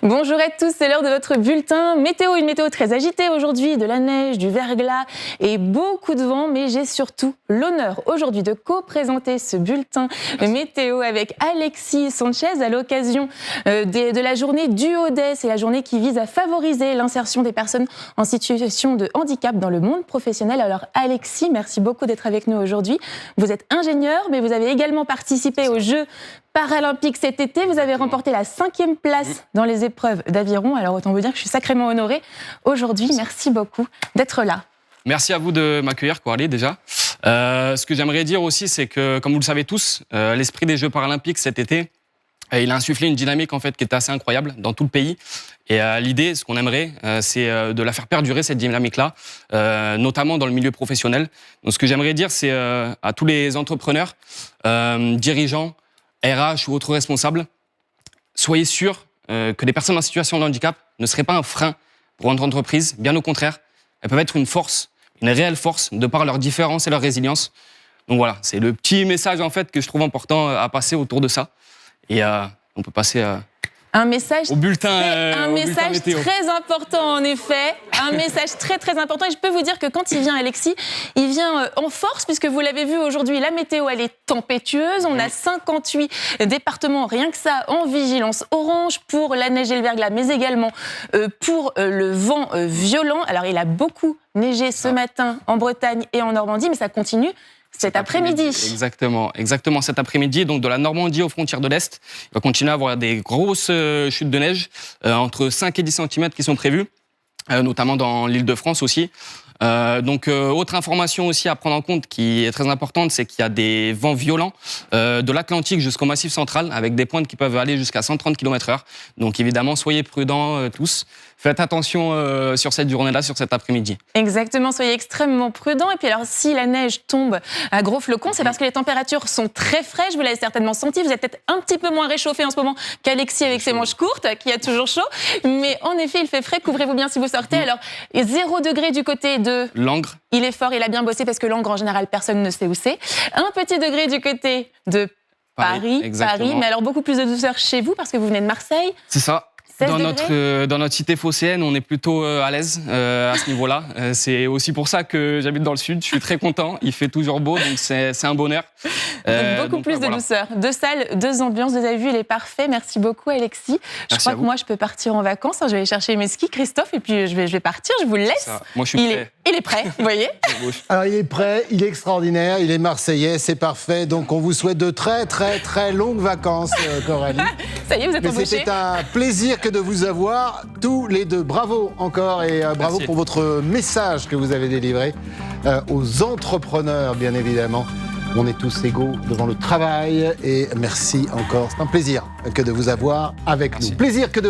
Bonjour à tous, c'est l'heure de votre bulletin météo. Une météo très agitée aujourd'hui, de la neige, du verglas et beaucoup de vent. Mais j'ai surtout l'honneur aujourd'hui de co-présenter ce bulletin météo avec Alexis Sanchez à l'occasion de la journée du Haut-Dès. C'est la journée qui vise à favoriser l'insertion des personnes en situation de handicap dans le monde professionnel. Alors Alexis, merci beaucoup d'être avec nous aujourd'hui. Vous êtes ingénieur, mais vous avez également participé aux Jeux Paralympiques cet été. Vous avez remporté la 5e place dans les épreuves d'aviron. Alors autant vous dire que je suis sacrément honorée aujourd'hui. Merci beaucoup d'être là. Merci à vous de m'accueillir, Coralie, déjà. Ce que j'aimerais dire aussi, c'est que, comme vous le savez tous, l'esprit des Jeux Paralympiques cet été, il a insufflé une dynamique en fait qui était assez incroyable dans tout le pays. Et l'idée, ce qu'on aimerait, c'est de la faire perdurer, cette dynamique-là, notamment dans le milieu professionnel. Donc ce que j'aimerais dire, c'est à tous les entrepreneurs, dirigeants, RH ou autres responsables, soyez sûrs que les personnes en situation de handicap ne seraient pas un frein pour votre entreprise. Bien au contraire, elles peuvent être une force, une réelle force, de par leur différence et leur résilience. Donc voilà, c'est le petit message en fait que je trouve important à passer autour de ça. Et on peut passer un message au bulletin, très important en effet, un message très très important. Et je peux vous dire que quand il vient Alexis, il vient en force puisque vous l'avez vu aujourd'hui, la météo elle est tempétueuse. On a 58 départements, rien que ça, en vigilance orange pour la neige et le verglas, mais également pour le vent violent. Alors il a beaucoup neigé ce matin en Bretagne et en Normandie, mais ça continue cet après-midi. Exactement cet après-midi. Donc de la Normandie aux frontières de l'Est, il va continuer à avoir des grosses chutes de neige, entre 5 et 10 cm qui sont prévues, notamment dans l'Île-de-France aussi. Autre information aussi à prendre en compte qui est très importante, c'est qu'il y a des vents violents de l'Atlantique jusqu'au Massif central, avec des pointes qui peuvent aller jusqu'à 130 km/h. Donc évidemment, soyez prudents tous. Faites attention sur cette journée-là, sur cet après-midi. Exactement, soyez extrêmement prudents. Et puis alors, si la neige tombe à gros flocons, c'est parce que les températures sont très fraîches. Vous l'avez certainement senti. Vous êtes peut-être un petit peu moins réchauffé en ce moment qu'Alexis avec ses manches courtes, qui a toujours chaud. Mais en effet, il fait frais. Couvrez-vous bien si vous sortez. Alors, 0 degré du côté de Langres. Il est fort, il a bien bossé parce que Langres, en général, personne ne sait où c'est. 1 petit degré du côté de Paris. Mais alors beaucoup plus de douceur chez vous parce que vous venez de Marseille. C'est ça. Dans notre cité phocéenne, on est plutôt à l'aise à ce niveau-là. C'est aussi pour ça que j'habite dans le sud. Je suis très content. Il fait toujours beau, donc c'est un bonheur. Beaucoup plus de douceur. 2 salles, 2 ambiances. Vous avez vu, il est parfait. Merci beaucoup, Alexis. Je crois que moi, je peux partir en vacances. Je vais aller chercher mes skis, Christophe, et puis je vais partir. Je vous le laisse. Moi, je suis prêt. Il est prêt, vous voyez. Alors, il est prêt, il est extraordinaire, il est marseillais, c'est parfait. Donc, on vous souhaite de très, très, très longues vacances, Coralie. Ça y est, vous êtes embauchés. C'était un plaisir que de vous avoir tous les deux. Bravo encore et bravo pour votre message que vous avez délivré aux entrepreneurs, bien évidemment. On est tous égaux devant le travail et merci encore. C'est un plaisir que de vous avoir avec nous. Plaisir que de